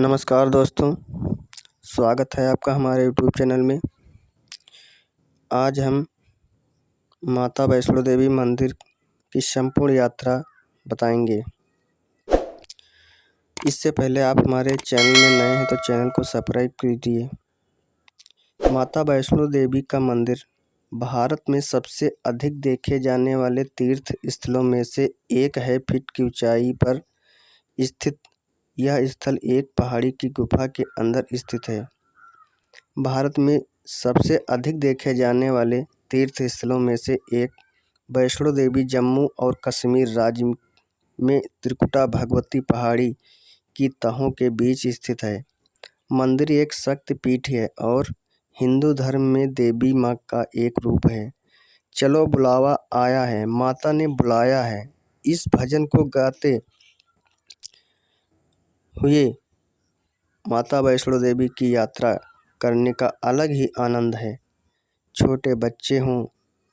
नमस्कार दोस्तों, स्वागत है आपका हमारे यूट्यूब चैनल में। आज हम माता वैष्णो देवी मंदिर की संपूर्ण यात्रा बताएंगे। इससे पहले आप हमारे चैनल में नए हैं तो चैनल को सब्सक्राइब कीजिए। माता वैष्णो देवी का मंदिर भारत में सबसे अधिक देखे जाने वाले तीर्थ स्थलों में से एक है। फीट की ऊंचाई पर स्थित यह स्थल एक पहाड़ी की गुफा के अंदर स्थित है। भारत में सबसे अधिक देखे जाने वाले तीर्थ स्थलों में से एक वैष्णो देवी जम्मू और कश्मीर राज्य में त्रिकुटा भगवती पहाड़ी की तहों के बीच स्थित है। मंदिर एक शक्ति पीठ है और हिंदू धर्म में देवी माँ का एक रूप है। चलो बुलावा आया है, माता ने बुलाया है, इस भजन को गाते हुए माता वैष्णो देवी की यात्रा करने का अलग ही आनंद है। छोटे बच्चे हों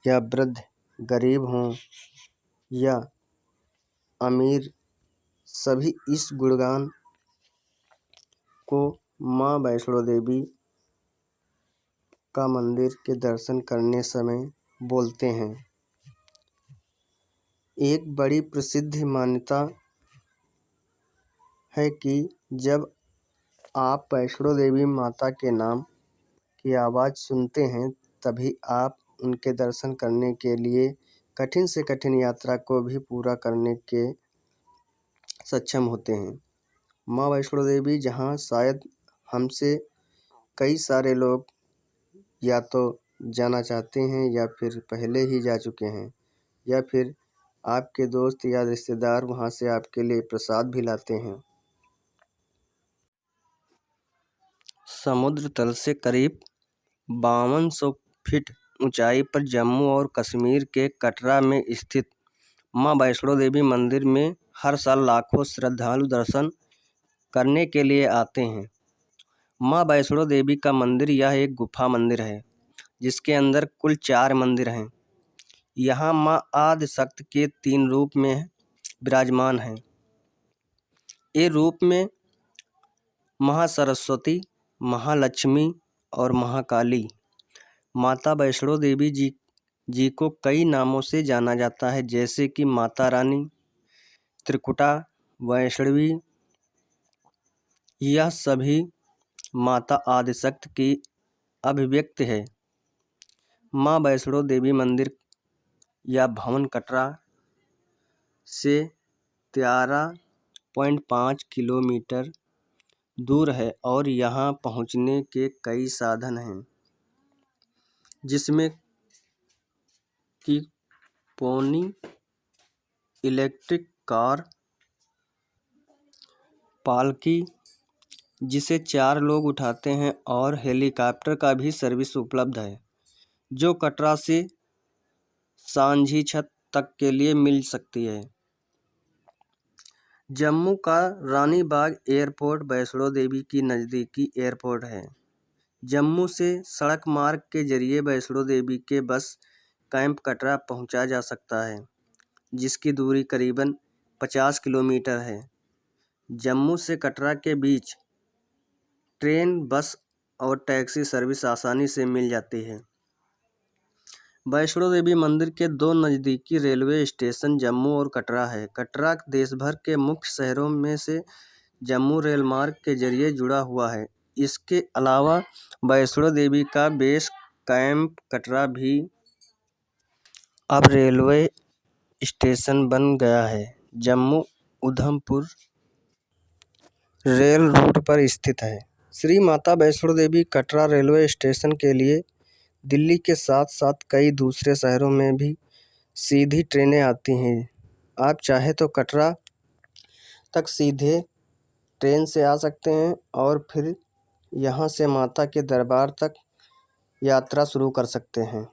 या वृद्ध, गरीब हों या अमीर, सभी इस गुणगान को माँ वैष्णो देवी का मंदिर के दर्शन करने समय बोलते हैं। एक बड़ी प्रसिद्ध मान्यता है कि जब आप वैष्णो देवी माता के नाम की आवाज़ सुनते हैं तभी आप उनके दर्शन करने के लिए कठिन से कठिन यात्रा को भी पूरा करने के सक्षम होते हैं। माँ वैष्णो देवी जहाँ शायद हमसे कई सारे लोग या तो जाना चाहते हैं या फिर पहले ही जा चुके हैं, या फिर आपके दोस्त या रिश्तेदार वहाँ से आपके लिए प्रसाद भी लाते हैं। समुद्र तल से करीब 5200 फीट ऊंचाई पर जम्मू और कश्मीर के कटरा में स्थित माँ वैष्णो देवी मंदिर में हर साल लाखों श्रद्धालु दर्शन करने के लिए आते हैं। माँ वैष्णो देवी का मंदिर यह एक गुफा मंदिर है जिसके अंदर कुल 4 मंदिर हैं। यहाँ माँ आदिशक्ति के 3 रूप में विराजमान हैं। ये रूप में महासरस्वती, महालक्ष्मी और महाकाली। माता वैष्णो देवी जी को कई नामों से जाना जाता है, जैसे कि माता रानी, त्रिकुटा, वैष्णवी। यह सभी माता आदिशक्ति की अभिव्यक्ति है। माँ वैष्णो देवी मंदिर या भवन कटरा से 13.5 किलोमीटर दूर है और यहाँ पहुँचने के कई साधन हैं, जिसमें कि पोनी, इलेक्ट्रिक कार, पालकी जिसे 4 लोग उठाते हैं और हेलीकॉप्टर का भी सर्विस उपलब्ध है जो कटरा से सांझी छत तक के लिए मिल सकती है। जम्मू का रानी बाग एयरपोर्ट वैष्णो देवी की नज़दीकी एयरपोर्ट है। जम्मू से सड़क मार्ग के जरिए वैष्णो देवी के बस कैंप कटरा पहुंचा जा सकता है, जिसकी दूरी करीबन 50 किलोमीटर है। जम्मू से कटरा के बीच ट्रेन, बस और टैक्सी सर्विस आसानी से मिल जाती है। वैष्णो देवी मंदिर के 2 नज़दीकी रेलवे स्टेशन जम्मू और कटरा है। कटरा देश भर के मुख्य शहरों में से जम्मू रेल मार्ग के जरिए जुड़ा हुआ है। इसके अलावा वैष्णो देवी का बेस कैंप कटरा भी अब रेलवे स्टेशन बन गया है। जम्मू उधमपुर रेल रूट पर स्थित है। श्री माता वैष्णो देवी कटरा रेलवे स्टेशन के लिए दिल्ली के साथ साथ कई दूसरे शहरों में भी सीधी ट्रेनें आती हैं। आप चाहे तो कटरा तक सीधे ट्रेन से आ सकते हैं और फिर यहाँ से माता के दरबार तक यात्रा शुरू कर सकते हैं।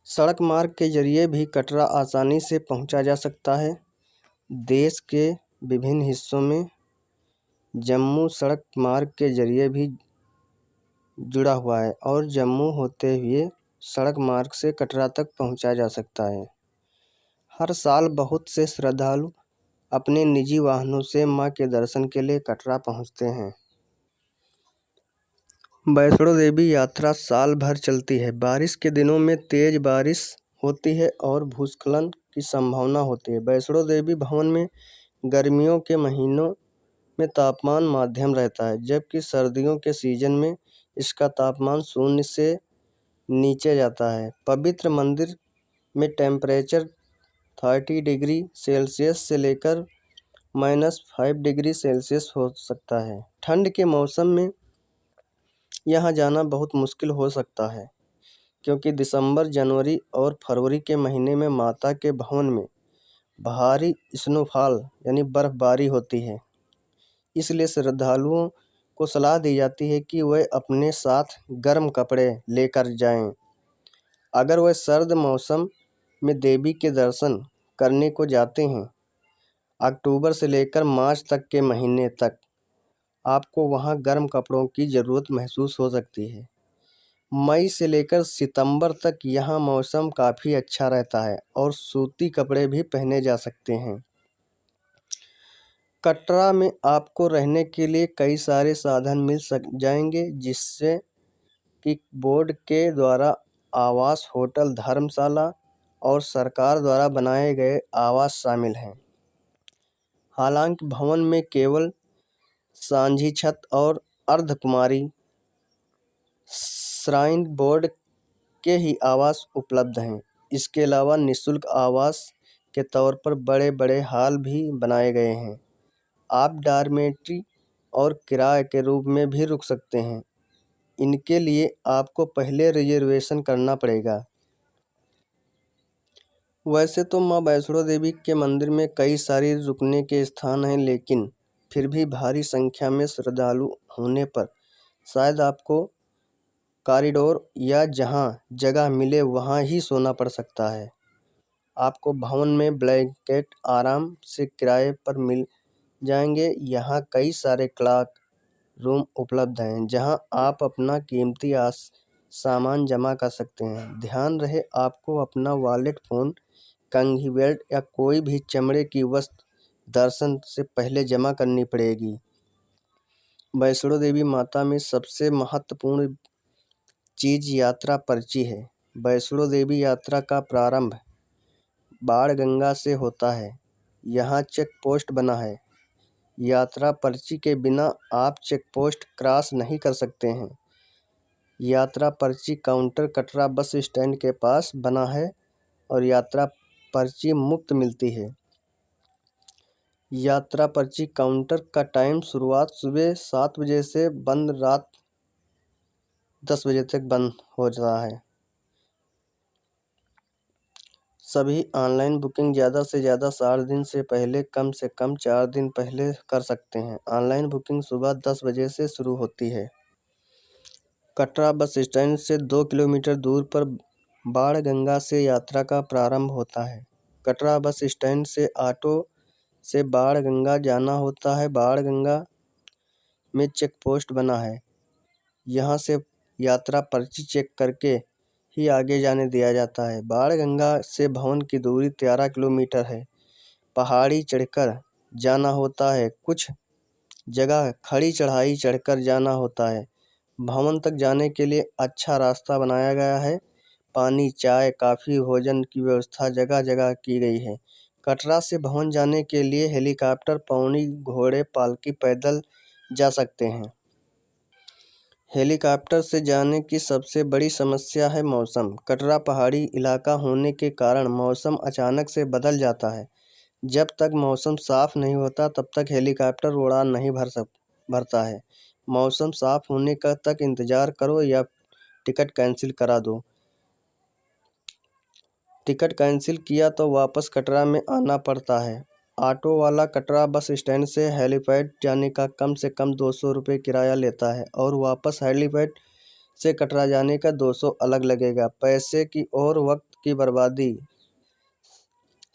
सड़क मार्ग के जरिए भी कटरा आसानी से पहुँचा जा सकता है। देश के विभिन्न हिस्सों में जम्मू सड़क मार्ग के जरिए भी जुड़ा हुआ है और जम्मू होते हुए सड़क मार्ग से कटरा तक पहुंचा जा सकता है। हर साल बहुत से श्रद्धालु अपने निजी वाहनों से मां के दर्शन के लिए कटरा पहुंचते हैं। वैष्णो देवी यात्रा साल भर चलती है। बारिश के दिनों में तेज बारिश होती है और भूस्खलन की संभावना होती है। वैष्णो देवी भवन में गर्मियों के महीनों में तापमान मध्यम रहता है, जबकि सर्दियों के सीजन में इसका तापमान शून्य से नीचे जाता है। पवित्र मंदिर में टेम्परेचर 30 डिग्री सेल्सियस से लेकर -5 डिग्री सेल्सियस हो सकता है। ठंड के मौसम में यहाँ जाना बहुत मुश्किल हो सकता है, क्योंकि दिसंबर, जनवरी और फरवरी के महीने में माता के भवन में भारी स्नोफॉल यानी बर्फबारी होती है। इसलिए श्रद्धालुओं को सलाह दी जाती है कि वह अपने साथ गर्म कपड़े लेकर जाएं। अगर वह सर्द मौसम में देवी के दर्शन करने को जाते हैं, अक्टूबर से लेकर मार्च तक के महीने तक आपको वहां गर्म कपड़ों की ज़रूरत महसूस हो सकती है। मई से लेकर सितंबर तक यहाँ मौसम काफ़ी अच्छा रहता है और सूती कपड़े भी पहने जा सकते हैं। कटरा में आपको रहने के लिए कई सारे साधन मिल जाएंगे, जिससे कि बोर्ड के द्वारा आवास, होटल, धर्मशाला और सरकार द्वारा बनाए गए आवास शामिल हैं। हालांकि भवन में केवल सांझी छत और अर्धकुमारी श्राइन बोर्ड के ही आवास उपलब्ध हैं। इसके अलावा निःशुल्क आवास के तौर पर बड़े बड़े हॉल भी बनाए गए हैं। आप डॉर्मेट्री और किराए के रूप में भी रुक सकते हैं। इनके लिए आपको पहले रिजर्वेशन करना पड़ेगा। वैसे तो मां वैष्णो देवी के मंदिर में कई सारी रुकने के स्थान हैं, लेकिन फिर भी भारी संख्या में श्रद्धालु होने पर शायद आपको कॉरिडोर या जहां जगह मिले वहां ही सोना पड़ सकता है। आपको भवन में ब्लैंकेट आराम से किराए पर मिल जाएंगे। यहाँ कई सारे क्लॉक रूम उपलब्ध हैं, जहां आप अपना कीमती सामान जमा कर सकते हैं। ध्यान रहे, आपको अपना वॉलेट, फ़ोन, कंघी बेल्ट या कोई भी चमड़े की वस्तु दर्शन से पहले जमा करनी पड़ेगी। वैष्णो देवी माता में सबसे महत्वपूर्ण चीज़ यात्रा पर्ची है। वैष्णो देवी यात्रा का प्रारंभ बाणगंगा से होता है। यहाँ चेक पोस्ट बना है। यात्रा पर्ची के बिना आप चेक पोस्ट क्रॉस नहीं कर सकते हैं। यात्रा पर्ची काउंटर कटरा बस स्टैंड के पास बना है और यात्रा पर्ची मुफ्त मिलती है। यात्रा पर्ची काउंटर का टाइम शुरुआत सुबह 7 बजे से बंद रात 10 बजे तक बंद हो रहा है। सभी ऑनलाइन बुकिंग ज़्यादा से ज़्यादा 60 दिन से पहले, कम से कम 4 दिन पहले कर सकते हैं। ऑनलाइन बुकिंग सुबह 10 बजे से शुरू होती है। कटरा बस स्टैंड से 2 किलोमीटर दूर पर बाणगंगा से यात्रा का प्रारंभ होता है। कटरा बस स्टैंड से ऑटो से बाणगंगा जाना होता है। बाणगंगा में चेक पोस्ट बना है। यहाँ से यात्रा पर्ची चेक करके ही आगे जाने दिया जाता है। बाणगंगा से भवन की दूरी 13 किलोमीटर है। पहाड़ी चढ़कर जाना होता है। कुछ जगह खड़ी चढ़ाई चढ़कर जाना होता है। भवन तक जाने के लिए अच्छा रास्ता बनाया गया है। पानी, चाय, काफ़ी, भोजन की व्यवस्था जगह जगह की गई है। कटरा से भवन जाने के लिए हेलीकॉप्टर, पौड़ी, घोड़े, पालकी, पैदल जा सकते हैं। हेलीकॉप्टर से जाने की सबसे बड़ी समस्या है मौसम। कटरा पहाड़ी इलाका होने के कारण मौसम अचानक से बदल जाता है। जब तक मौसम साफ नहीं होता तब तक हेलीकॉप्टर उड़ान नहीं भरता है। मौसम साफ होने का तक इंतज़ार करो या टिकट कैंसिल करा दो। टिकट कैंसिल किया तो वापस कटरा में आना पड़ता है। ऑटो वाला कटरा बस स्टैंड से हेलीपैड जाने का कम से कम 200 रुपये किराया लेता है और वापस हेलीपैड से कटरा जाने का 200 अलग लगेगा। पैसे की और वक्त की बर्बादी।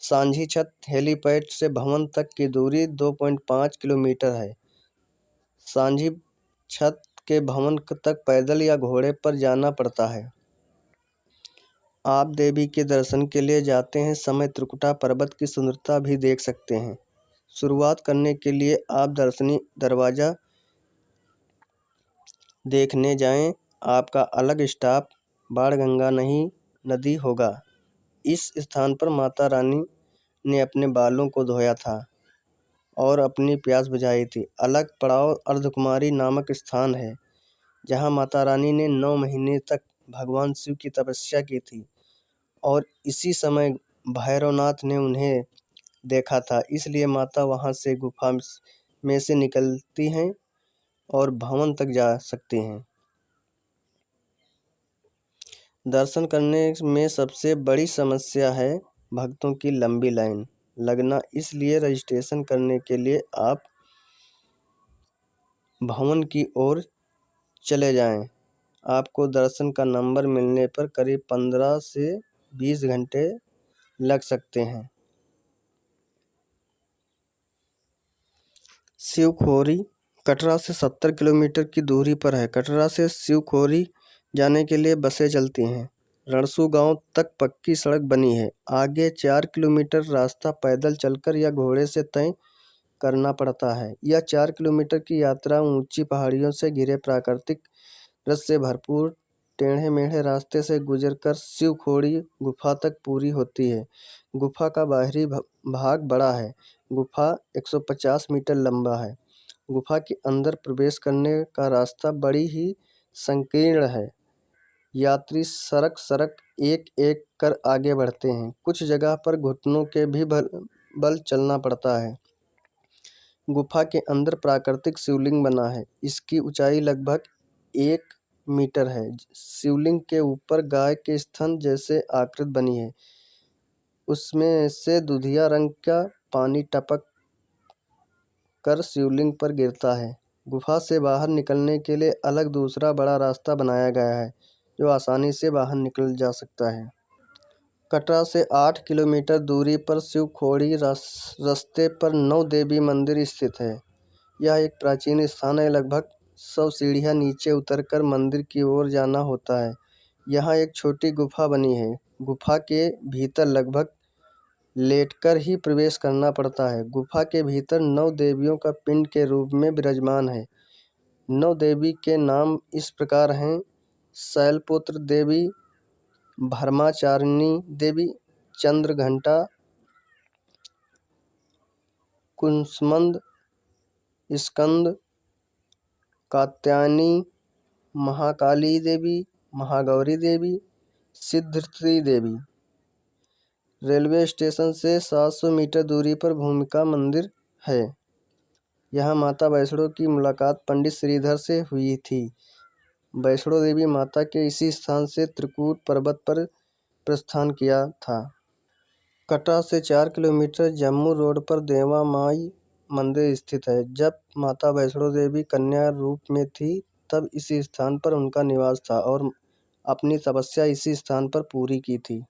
सांझी छत हेलीपैड से भवन तक की दूरी 2.5 किलोमीटर है। सांझी छत के भवन तक पैदल या घोड़े पर जाना पड़ता है। आप देवी के दर्शन के लिए जाते हैं समय त्रिकुटा पर्वत की सुंदरता भी देख सकते हैं। शुरुआत करने के लिए आप दर्शनी दरवाज़ा देखने जाएं। आपका अलग स्टॉप बाणगंगा नहीं नदी होगा। इस स्थान पर माता रानी ने अपने बालों को धोया था और अपनी प्यास बुझाई थी। अलग पड़ाव अर्धकुमारी नामक स्थान है, जहाँ माता रानी ने 9 महीने तक भगवान शिव की तपस्या की थी और इसी समय भैरवनाथ ने उन्हें देखा था। इसलिए माता वहाँ से गुफा में से निकलती हैं और भवन तक जा सकती हैं। दर्शन करने में सबसे बड़ी समस्या है भक्तों की लंबी लाइन लगना, इसलिए रजिस्ट्रेशन करने के लिए आप भवन की ओर चले जाएं। आपको दर्शन का नंबर मिलने पर करीब 15 से 20 घंटे लग सकते हैं। शिवखोरी कटरा से 70 किलोमीटर की दूरी पर है। कटरा से शिवखोरी जाने के लिए बसें चलती हैं। रणसू गांव तक पक्की सड़क बनी है। आगे 4 किलोमीटर रास्ता पैदल चलकर या घोड़े से तय करना पड़ता है। यह 4 किलोमीटर की यात्रा ऊंची पहाड़ियों से घिरे प्राकृतिक रस से भरपूर टेढ़े मेढ़े रास्ते से गुजरकर शिवखोड़ी गुफा तक पूरी होती है। गुफा का बाहरी भाग बड़ा है। गुफा 150 मीटर लंबा है। गुफा के अंदर प्रवेश करने का रास्ता बड़ी ही संकीर्ण है। यात्री सरक सरक एक एक कर आगे बढ़ते हैं। कुछ जगह पर घुटनों के भी बल चलना पड़ता है। गुफा के अंदर प्राकृतिक शिवलिंग बना है। इसकी ऊंचाई लगभग 1 मीटर है। शिवलिंग के ऊपर गाय के स्तन जैसे आकृति बनी है। उसमें से दूधिया रंग का पानी टपक कर शिवलिंग पर गिरता है। गुफा से बाहर निकलने के लिए अलग दूसरा बड़ा रास्ता बनाया गया है, जो आसानी से बाहर निकल जा सकता है। कटरा से 8 किलोमीटर दूरी पर शिवखोड़ी रास्ते पर 9 देवी मंदिर स्थित है। यह एक प्राचीन स्थान है। लगभग 100 सीढ़ियाँ नीचे उतरकर मंदिर की ओर जाना होता है। यहाँ एक छोटी गुफा बनी है। गुफा के भीतर लगभग लेटकर ही प्रवेश करना पड़ता है। गुफा के भीतर 9 देवियों का पिंड के रूप में विराजमान है। 9 देवी के नाम इस प्रकार हैं: शैलपुत्र देवी, ब्रह्मचारिणी देवी, चंद्रघंटा, कुष्मंड, स्कंद, कात्यायनी, महाकाली देवी, महागौरी देवी, सिद्धिदात्री देवी। रेलवे स्टेशन से 700 मीटर दूरी पर भूमिका मंदिर है। यहाँ माता वैष्णो की मुलाकात पंडित श्रीधर से हुई थी। वैष्णो देवी माता के इसी स्थान से त्रिकूट पर्वत पर प्रस्थान किया था। कटरा से 4 किलोमीटर जम्मू रोड पर देवा माई मंदिर स्थित है। जब माता वैष्णो देवी कन्या रूप में थी, तब इसी स्थान पर उनका निवास था और अपनी तपस्या इसी स्थान पर पूरी की थी।